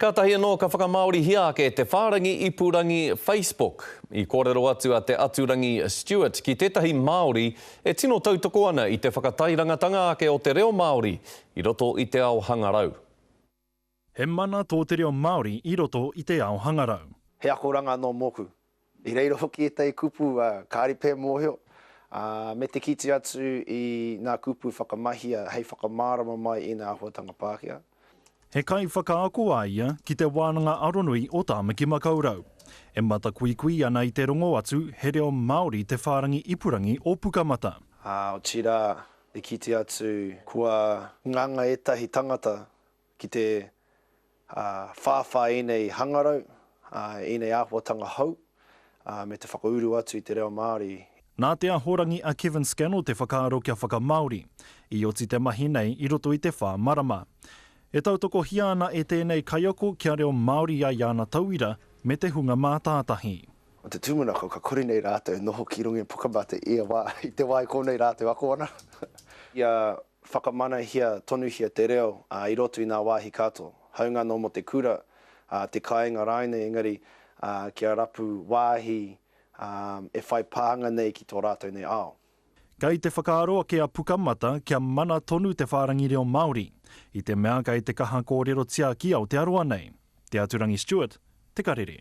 Ka tahi anō ka whakamaori hia ke te whārangi ipurangi Facebook. I kōrero atu a te aturangi Stuart ki tētahi Māori e tino tautoko ana i te whakatairangatanga ake o te reo Māori i roto i te ao hangarau. He mana tō te reo Māori i roto i te ao hangarau. He akoranga no moku. I reiro hoki e tei kupu kāri pē mōhio. Me te kiti atu i ngā kupu whakamahia hei whakamārama mai i ngā āhuatanga Pākehā. He kai whakaako a ia ki te wānanga aronui o Tāmaki Makaurau. E mata kuikui ana i te rongo atu he reo Māori te whārangi ipurangi o Pukamata. O tira i kiti atu kua nganga etahi tangata ki te whāwha i nei hangarau, i nei āhuatanga hau, me te whakauru atu i te reo Māori. Nā te ahorangi a Kevin Scannell te whakaaro kia whakamāori, i oti te mahi nei i roto i te whā marama. E tautoko hia ana e tēnei kaiako kia reo Māori a Iana Tauira me te hunga mātātahi. O te tūmanako ka kore nei rātou noho ki rungi Pukamata i te wai konei rātou ako ana. Ia whakamana hia tonu hia te reo i roto i ngā wāhi kato. Haunga no mo te kura, te kāinga raine engari kia rapu wāhi e whai pāhanga nei ki tō rātou nei ao. Kei te whakaaroa kia Pukamata kia mana tonu te whārangi reo Māori, i te mea kei te kaha kōrero tia ki Aotearoa nei. Te aturangi Stuart, te karere.